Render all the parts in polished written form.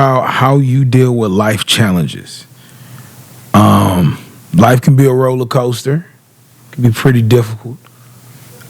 About how you deal with life challenges. Life can be a roller coaster. It can be pretty difficult.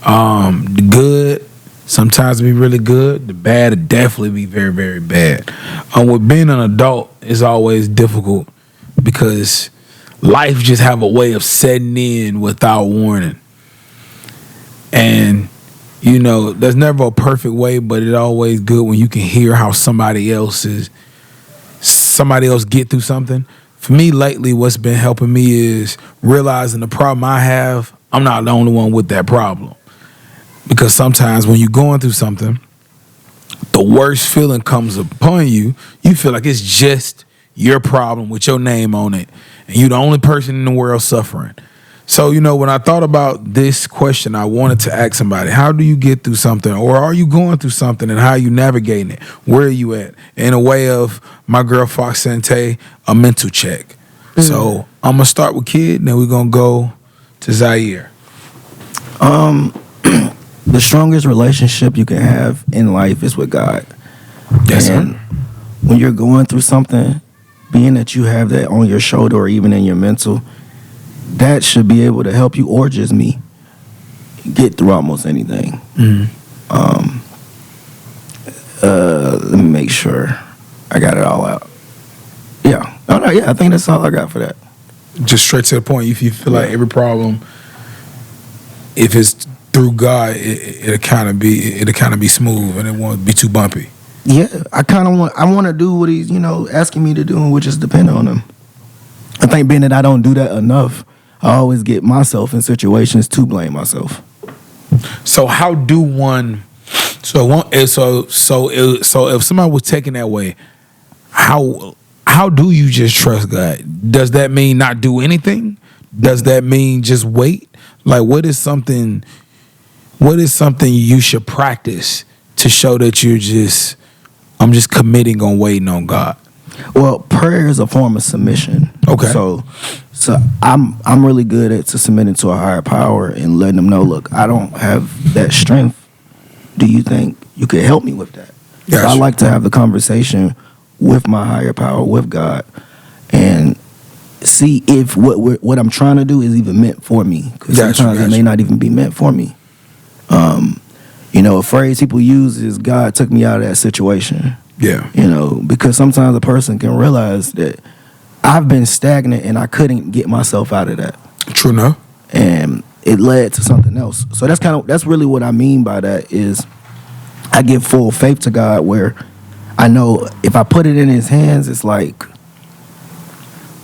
The good sometimes be really good. The bad will definitely be very, very bad. With being an adult is always difficult because life just have a way of setting in without warning. And there's never a perfect way, but it's always good when you can hear how somebody else get through something. For me lately, what's been helping me is realizing the problem I have, I'm not the only one with that problem. Because sometimes when you're going through something, the worst feeling comes upon you. You feel like it's just your problem with your name on it. And you're the only person in the world suffering. So, when I thought about this question, I wanted to ask somebody, how do you get through something? Or are you going through something and how are you navigating it? Where are you at? In a way of my girl Fox Sante, a mental check. Mm-hmm. So I'm going to start with Kid, then we're going to go to Zaire. The strongest relationship you can have in life is with God. Yes, and sir. When you're going through something, being that you have that on your shoulder or even in your mental, that should be able to help you, or just me, get through almost anything. Mm-hmm. Let me make sure I got it all out. Yeah. Oh, no, yeah, I think that's all I got for that. Just straight to the point. If you feel like every problem, if it's through God, it'll kind of be smooth and it won't be too bumpy. Yeah, I want to do what he's asking me to do, which is depend on him. I think being that I don't do that enough, I always get myself in situations to blame myself. So how do one? So if somebody was taken that way, how do you just trust God? Does that mean not do anything? Does that mean just wait? Like, what is something you should practice to show that I'm just committing on waiting on God? Well, prayer is a form of submission. Okay. So I'm really good at submitting to a higher power and letting them know, look, I don't have that strength. Do you think you could help me with that? Gotcha. So I like to have the conversation with my higher power, with God, and see if what I'm trying to do is even meant for me. Because sometimes it may not even be meant for me. A phrase people use is God took me out of that situation. Yeah. Because sometimes a person can realize that I've been stagnant and I couldn't get myself out of that. True enough. And it led to something else. So that's really what I mean by that is I give full faith to God, where I know if I put it in his hands, it's like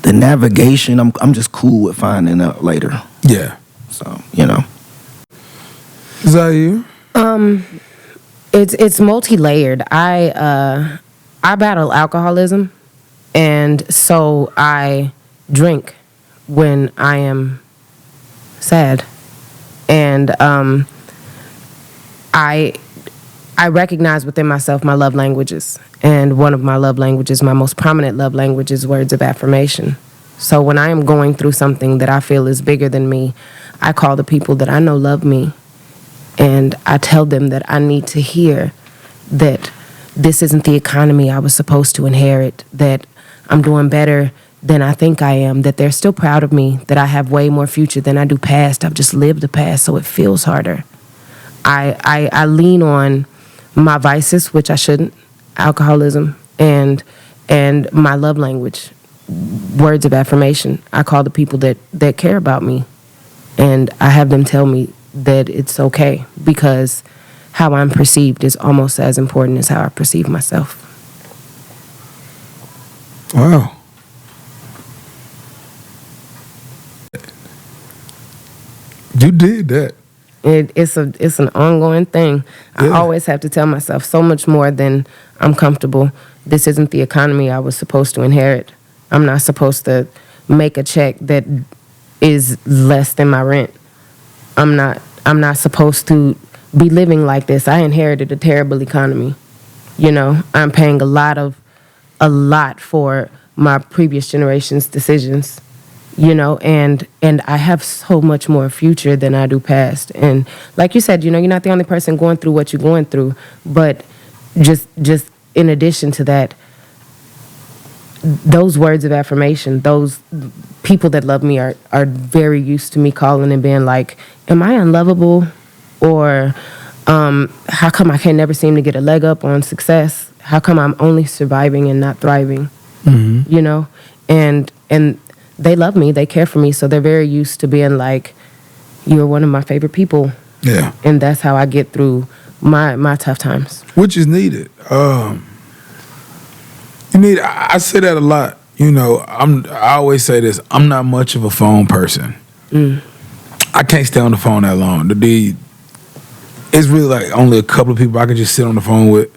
the navigation, I'm just cool with finding out later. Yeah. So, Zaire? It's multi-layered. I battle alcoholism, and so I drink when I am sad, and I recognize within myself my love languages, and one of my love languages, my most prominent love language, is words of affirmation. So when I am going through something that I feel is bigger than me, I call the people that I know love me, and I tell them that I need to hear that this isn't the economy I was supposed to inherit, that I'm doing better than I think I am, that they're still proud of me, that I have way more future than I do past. I've just lived the past, so it feels harder. I lean on my vices, which I shouldn't, alcoholism, and my love language, words of affirmation. I call the people that care about me, and I have them tell me that it's okay, because how I'm perceived is almost as important as how I perceive myself. Wow. You did that. It's an ongoing thing. Yeah. I always have to tell myself so much more than I'm comfortable. This isn't the economy I was supposed to inherit. I'm not supposed to make a check that is less than my rent. I'm not supposed to be living like this. I inherited a terrible economy. I'm paying a lot for my previous generation's decisions. And I have so much more future than I do past. And like you said, you're not the only person going through what you're going through. But just in addition to that, those words of affirmation, those people that love me are very used to me calling and being like, am I unlovable? Or how come I can never seem to get a leg up on success? How come I'm only surviving and not thriving? Mm-hmm. You know? And they love me, they care for me, so they're very used to being like, you're one of my favorite people. Yeah. And that's how I get through my tough times. Which is needed. I say that a lot. You know, I always say this. I'm not much of a phone person. I can't stay on the phone that long. It's really like only a couple of people I can just sit on the phone with.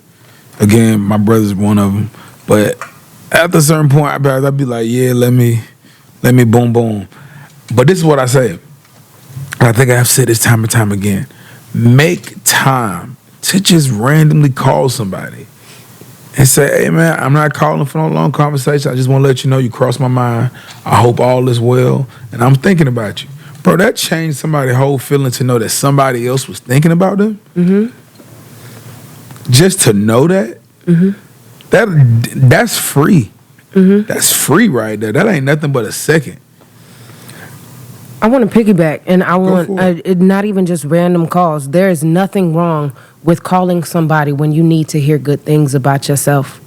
Again, my brother's one of them. But after a certain point, I'd be like, yeah, let me boom, boom. But this is what I say. I think I have said this time and time again. Make time to just randomly call somebody and say, hey, man, I'm not calling for no long conversation. I just want to let you know you crossed my mind. I hope all is well, and I'm thinking about you. Bro, that changed somebody's whole feeling to know that somebody else was thinking about them. Mm-hmm. Just to know that, that's free. Mm-hmm. That's free right there. That ain't nothing but a second. I want to piggyback, and I want not even just random calls. There is nothing wrong with calling somebody when you need to hear good things about yourself.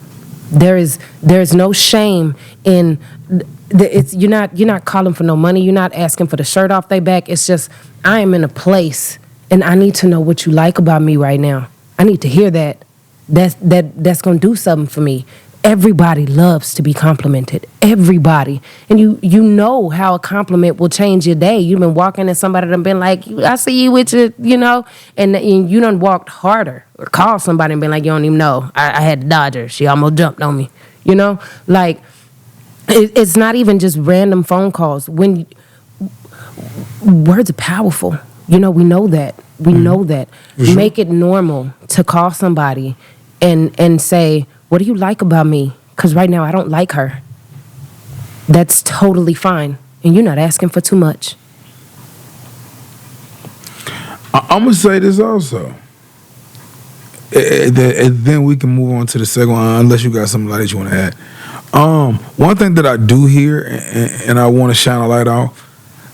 There's no shame in you're not calling for no money. You're not asking for the shirt off their back. It's just, I am in a place, and I need to know what you like about me right now. I need to hear that. That's gonna do something for me. Everybody loves to be complimented. Everybody. And you know how a compliment will change your day. You've been walking and somebody done been like, I see you with your, you know, and you done walked harder. Or called somebody and been like, you don't even know. I had to dodge her. She almost jumped on me. You know? Like, it's not even just random phone calls. When words are powerful. You know, we know that. We know that. Sure. Make it normal to call somebody and say, what do you like about me? Because right now I don't like her. That's totally fine. And you're not asking for too much. I'm going to say this also. And then we can move on to the second one, unless you got something that you want to add. One thing that I do here, and I want to shine a light on,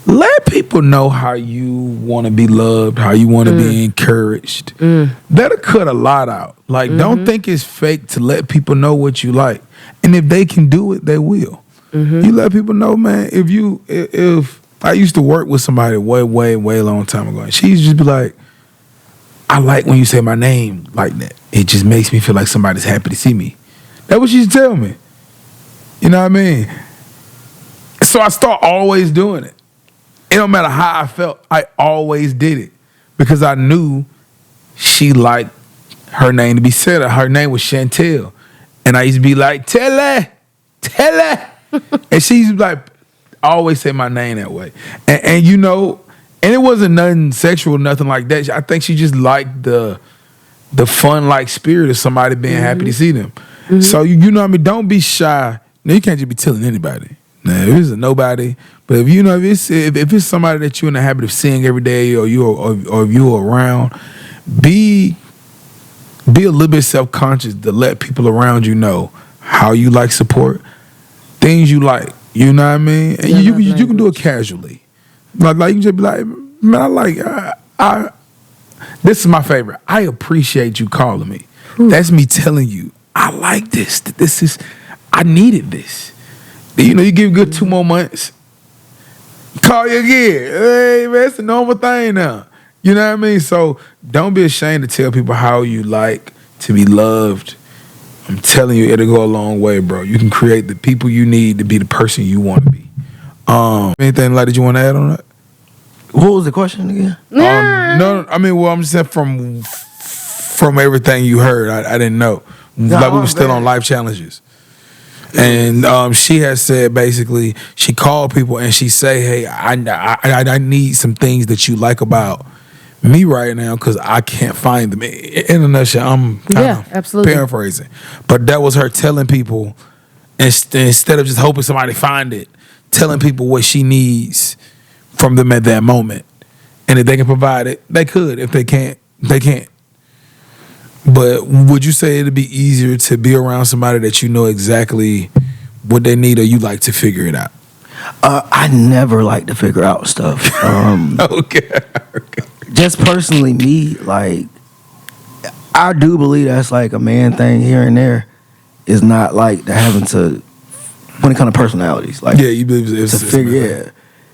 let people know how you want to be loved, how you want to be encouraged. That'll cut a lot out. Like, don't think it's fake to let people know what you like. And if they can do it, they will. You let people know, man, if I used to work with somebody way long time ago, and she used to just be like, I like when you say my name like that. It just makes me feel like somebody's happy to see me. That's what she used to tell me. You know what I mean? So I start always doing it. It don't matter how I felt, I always did it because I knew she liked her name to be said. Her name was Chantel. And I used to be like, tell her. And she used to be like, always say my name that way. And you know, and it wasn't nothing sexual, nothing like that. I think she just liked the fun like spirit of somebody being happy to see them. So you know what I mean? Don't be shy. Now you can't just be telling anybody. Now, if it's a nobody, but if you know if it's somebody that you're in the habit of seeing every day, or you're around, be a little bit self-conscious to let people around you know how you like support, things you like. You know what I mean? And you can do it casually, like you can just be like, man, this is my favorite. I appreciate you calling me. That's me telling you I like this. I needed this. You know, you give good 2 more months, call you again. Hey, man, it's a normal thing now. You know what I mean? So don't be ashamed to tell people how you like to be loved. I'm telling you, it'll go a long way, bro. You can create the people you need to be the person you want to be. Anything like that you want to add on that? What was the question again? No, I mean, well, I'm just saying from everything you heard, I didn't know. Like we were still on life challenges. And she has said basically she called people and she say, hey, I need some things that you like about me right now because I can't find them. In a nutshell, I'm kind of paraphrasing. But that was her telling people, instead of just hoping somebody find it, telling people what she needs from them at that moment. And if they can provide it, they could. If they can't, they can't. But would you say it'd be easier to be around somebody that you know exactly what they need, or you like to figure it out? I never like to figure out stuff. Okay. Just personally, me, like, I do believe that's like a man thing here and there. Is not like having to, when it comes to personalities, like, Yeah, you believe it's to figure, yeah,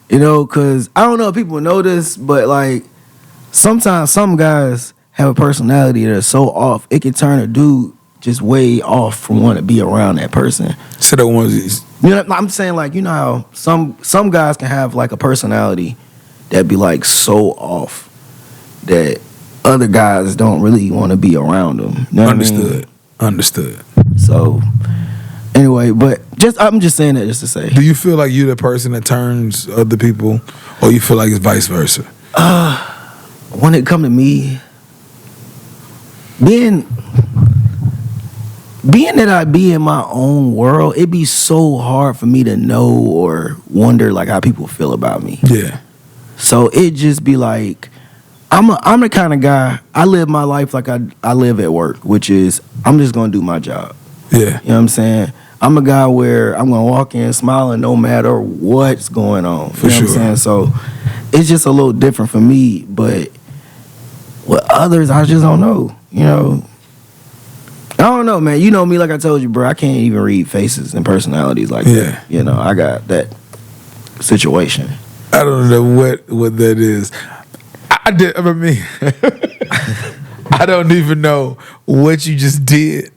you know, because I don't know if people know this, but like sometimes some guys have a personality that's so off, it can turn a dude just way off from wanting to be around that person. So the ones, You know, I'm saying, like, you know how some guys can have like a personality that be like so off that other guys don't really want to be around them. You know what I mean? Understood. So anyway, but I'm just saying that just to say. Do you feel like you're the person that turns other people, or you feel like it's vice versa? When it come to me, being that I be in my own world, it be so hard for me to know or wonder like how people feel about me. Yeah. So it just be like, I'm the kind of guy, I live my life like I live at work, which is I'm just gonna do my job. Yeah. You know what I'm saying? I'm a guy where I'm gonna walk in smiling no matter what's going on. For you know sure. what I'm saying? So it's just a little different for me, but with others, I just don't know. You know, I don't know, man. You know me, like I told you, bro. I can't even read faces and personalities like Yeah. that. You know, I got that situation. I don't know what that is. I mean, I don't even know what you just did.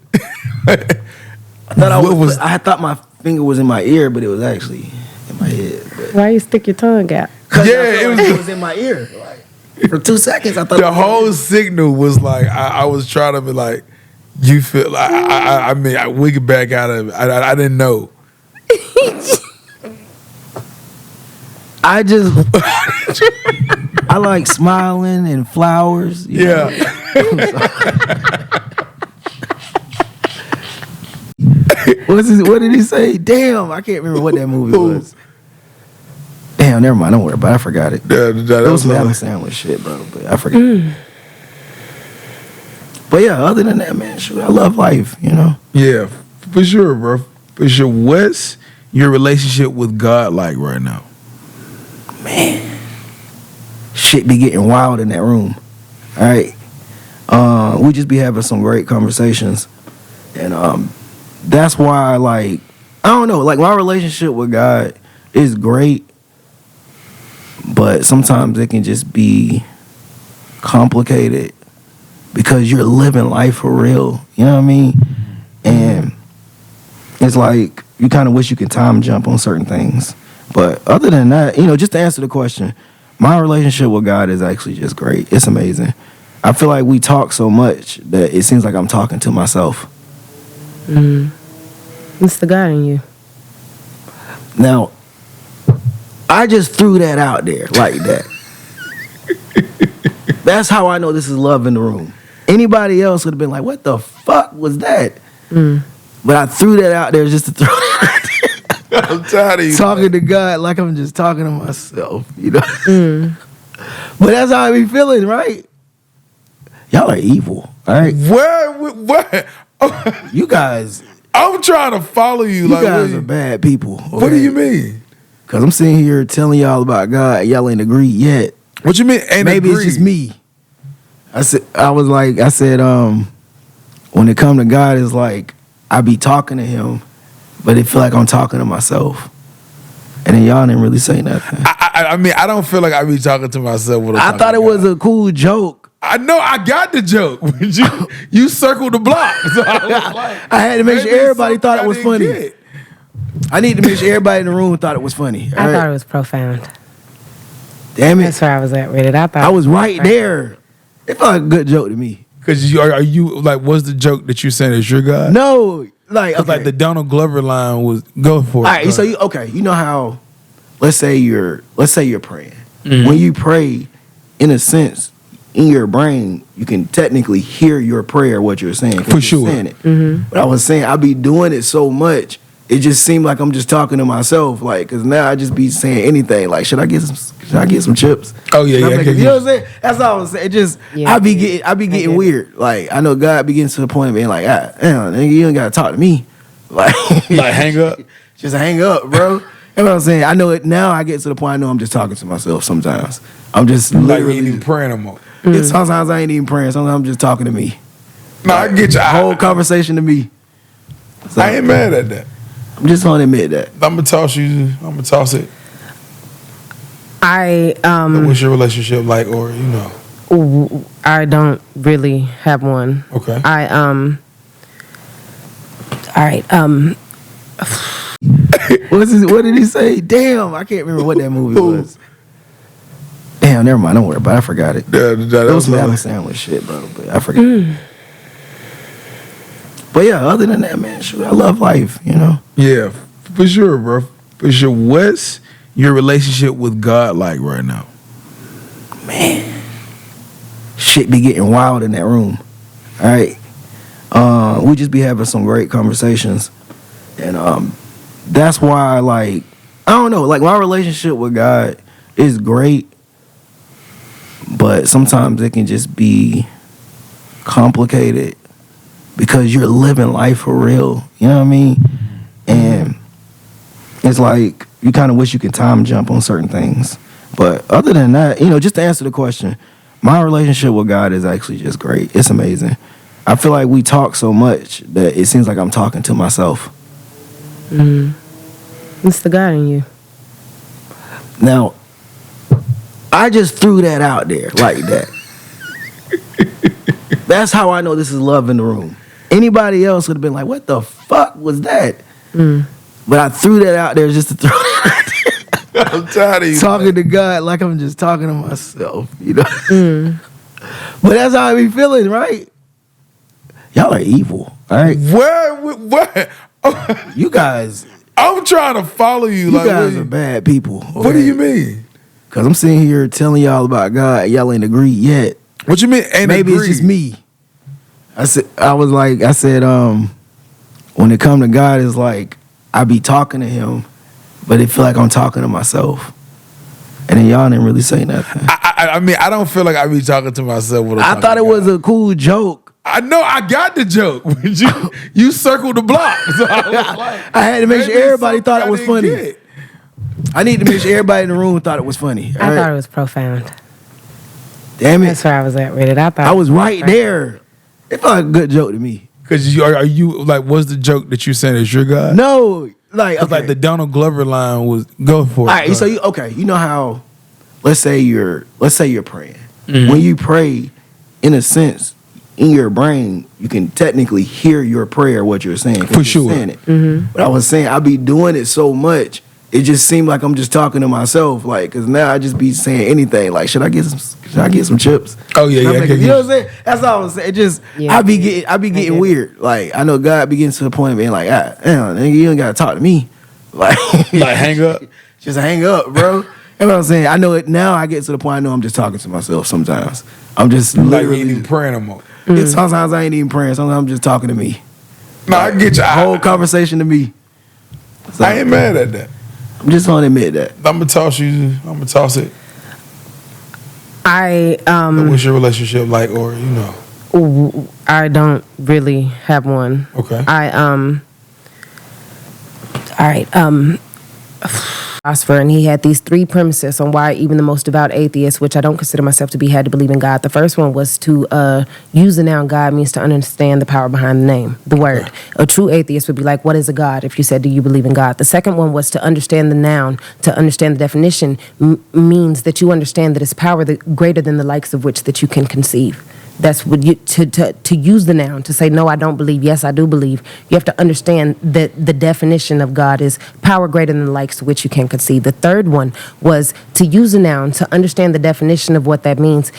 I thought my finger was in my ear, but it was actually in my head. But Why you stick your tongue out? Yeah, it was in my ear. Like, for 2 seconds, I thought The whole signal was like I was trying to be like, you feel like I mean we could back out of it. I didn't know. I just I like smiling and flowers. You know? What did he say? Damn, I can't remember what that movie was. Damn, never mind. Don't worry about it. I forgot it. That It was some Adam Sandler shit, bro. But I forgot. But yeah, other than that, man, shoot, I love life. You know. Yeah, for sure, bro. For sure. What's your relationship with God like right now? Man, shit be getting wild in that room. All right, we just be having some great conversations, and that's why, like, I don't know, like my relationship with God is great, but sometimes it can just be complicated because you're living life for real. You know what I mean? And it's like you kind of wish you could time jump on certain things. But other than that, you know, just to answer the question, my relationship with God is actually just great. It's amazing. I feel like we talk so much that it seems like I'm talking to myself. It's the God in you. Now, I just threw that out there like that. That's how I know this is love in the room. Anybody else would have been like, what the fuck was that? But I threw that out there just to throw that out there. I'm tired of you. Talking to God like I'm just talking to myself, you know. But that's how I be feeling, right? Y'all are evil, all right? What? You guys, I'm trying to follow you. you Like, guys are bad people. what do you mean? Because I'm sitting here telling y'all about God, y'all ain't agreed yet. What you mean? Ain't Maybe agreed? it's just me. I said, when it come to God, it's like I be talking to him, but it feel like I'm talking to myself. And then y'all didn't really say nothing. I mean, I don't feel like I be talking to myself. When I'm I talking thought to it was God. a cool joke. I know I got the joke, but you circled the block. So I was like, I had to make sure maybe everybody something thought I it was didn't funny. get. I need to make sure everybody in the room thought it was funny. I thought it was profound. Damn it. That's where I was at with it. I thought I was it right profound. there. It felt like a good joke to me. Cause are you like, what's the joke that you're saying is your God? No, like, 'Cause, okay. like the Donald Glover line was go for it. All right, Go so ahead. you know how, let's say you're praying. Mm-hmm. When you pray, in a sense, in your brain, you can technically hear your prayer, what you're saying. 'cause For you're sure. saying it. But I was saying, I be doing it so much, it just seemed like I'm just talking to myself. Like, cause now I just be saying anything. Like, should I get some chips? Oh, yeah, Should I yeah, make okay, you know what I'm saying? That's all I'm saying. It just, Yeah, I be get getting it. weird. Like, I know God be getting to the point of being like, damn, nigga, you ain't gotta talk to me. Like hang up. just hang up, bro. You know what I'm saying? I know it now. I get to the point I know I'm just talking to myself sometimes. I'm just Like we literally ain't even praying no more. Sometimes I ain't even praying. Sometimes I'm just talking to me. No, I get you. Whole conversation to me. So, I ain't mad at that. I'm just gonna admit that. I'm gonna toss it. What's your relationship like, or I don't really have one. Okay. All right. What did he say? Damn, I can't remember what that movie was. Damn, never mind. Don't worry about it. I forgot it. that It was some Adam like, Sandler shit, bro. But I forgot. But yeah, other than that, man, shoot, I love life. yeah, for sure, bro. For sure. What's your relationship with God like right now? Man, shit be getting wild in that room. All right, we just be having some great conversations, and that's why, like, I don't know, like my relationship with God is great, but sometimes it can just be complicated because you're living life for real. You know what I mean? And it's like you kind of wish you could time jump on certain things. But other than that, just to answer the question, my relationship with God is actually just great. It's amazing. I feel like we talk so much that it seems like I'm talking to myself. It's the God in you. Now, I just threw that out there like that. That's how I know this is love in the room. Anybody else would have been like, what the fuck was that? But I threw that out there just to throw that out there. I'm tired of you. Talking to God like I'm just talking to myself, But that's how I be feeling, right? Y'all are evil, all right? What? You guys, I'm trying to follow you. you Like, guys are bad people. what do you mean? Because I'm sitting here telling y'all about God, y'all ain't agreed yet. What you mean? Ain't Maybe agreed? it's just me. I said, when it come to God, it's like I be talking to him, but it feel like I'm talking to myself. And then y'all didn't really say nothing. I mean, I don't feel like I be talking to myself. When I'm I talking thought to it was God. a cool joke. I know I got the joke. But you circled the block. So I was like, I had to make sure maybe everybody something thought it I was didn't funny. get. I need to make sure everybody in the room thought it was funny. I thought it was profound. Damn it. That's where I was at with it. I was right there. It felt like a good joke to me. Because are you like, what's the joke that you saying is your God? No, like, okay. Like the Donald Glover line was go for it. All right, so you know how, let's say you're praying. Mm-hmm. When you pray, in a sense, in your brain, you can technically hear your prayer, what you're saying. 'cause For you're sure. saying it. But I was saying, I be doing it so much, it just seemed like I'm just talking to myself, like, because now I just be saying anything, like, should I get some chips? Oh, yeah, And I'm yeah, like, okay, you know what I'm saying? That's all I was saying. It just, Yeah, I be getting weird. Like, I know God be getting to the point of being like, damn, nigga, you ain't got to talk to me. Like hang up. Just hang up, bro. You know what I'm saying? I know it now. I get to the point I know I'm just talking to myself sometimes. I'm just Like we literally. ain't even praying no more. Sometimes I ain't even praying. Sometimes I'm just talking to me. No, I get you. Whole conversation to me. So, I ain't mad at that. I'm just gonna admit that. I'm gonna toss it. I What's your relationship like, or I don't really have one. Okay. All right. Philosopher, and he had these three premises on why even the most devout atheist, which I don't consider myself to be, had to believe in God. The first one was to use the noun God means to understand the power behind the name, the word. A true atheist would be like, what is a God? If you said, do you believe in God? The second one was to understand the noun, to understand the definition means that you understand that it's power greater than the likes of which that you can conceive. That's what you to use the noun, to say no, I don't believe, yes, I do believe. You have to understand that the definition of God is power greater than the likes of which you can conceive. The third one was to use a noun, to understand the definition of what that means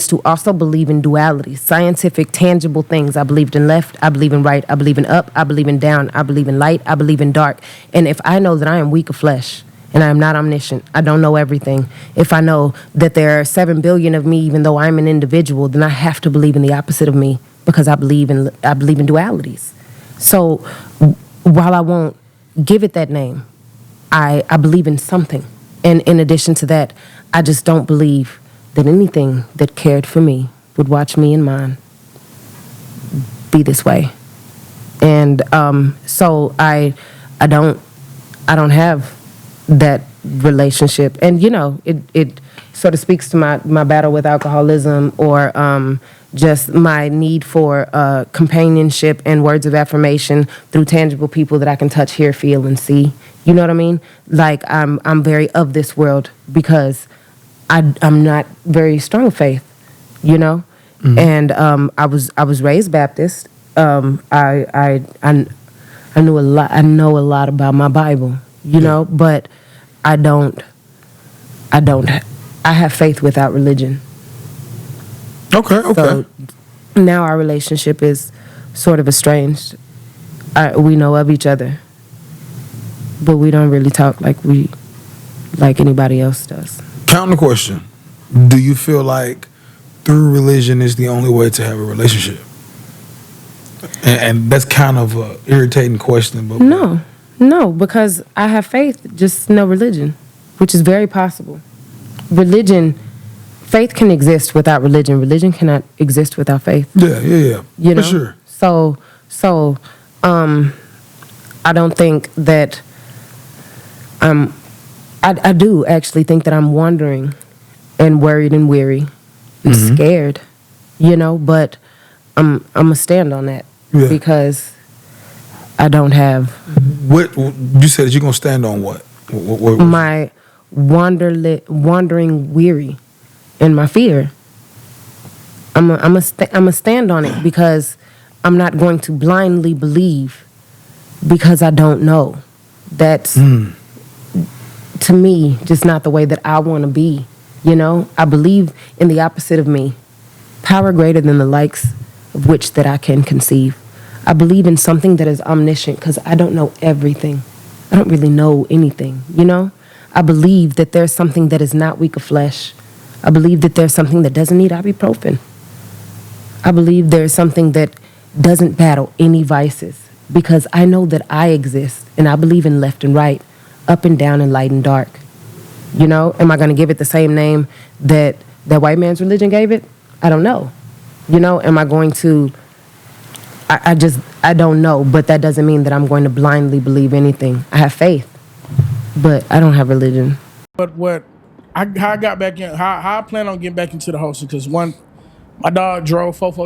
to also believe in duality, scientific, tangible things. I believed in left, I believe in right, I believe in up, I believe in down, I believe in light, I believe in dark. And if I know that I am weak of flesh, and I am not omniscient, I don't know everything. If I know that there are 7 billion of me, even though I'm an individual, then I have to believe in the opposite of me because I believe in dualities. So while I won't give it that name, I believe in something. And in addition to that, I just don't believe that anything that cared for me would watch me and mine be this way. And so I don't have that relationship. And you know, it sort of speaks to my battle with alcoholism, or just my need for companionship and words of affirmation through tangible people that I can touch, hear, feel, and see. You know what I mean? Like I'm very of this world because I'm not very strong of faith. You know, and I was raised Baptist. I knew a lot. I know a lot about my Bible. You know, but I have faith without religion. Okay. So now our relationship is sort of estranged. We know of each other, but we don't really talk like anybody else does. Counter question: do you feel like through religion is the only way to have a relationship? And that's kind of a irritating question, but No, because I have faith, just no religion, which is very possible. Faith can exist without religion. Religion cannot exist without faith. Yeah, You know? for sure. So, I don't think that I do actually think that I'm wandering and worried and weary and scared, you know, but I'm gonna stand on that because I don't have What you said that you're gonna stand on what? What my wandering weary and my fear. I'm a stand on it because I'm not going to blindly believe because I don't know. That's to me just not the way that I want to be. You know, I believe in the opposite of me, power greater than the likes of which that I can conceive. I believe in something that is omniscient because I don't know everything. I don't really know anything, you know? I believe that there's something that is not weak of flesh. I believe that there's something that doesn't need ibuprofen. I believe there's something that doesn't battle any vices because I know that I exist and I believe in left and right, up and down and light and dark. You know, am I going to give it the same name that white man's religion gave it? I don't know. You know, am I going to... I don't know, but that doesn't mean that I'm going to blindly believe anything. I have faith, but I don't have religion. But how I got back in, how I plan on getting back into the hosting, because my dog drove Fofo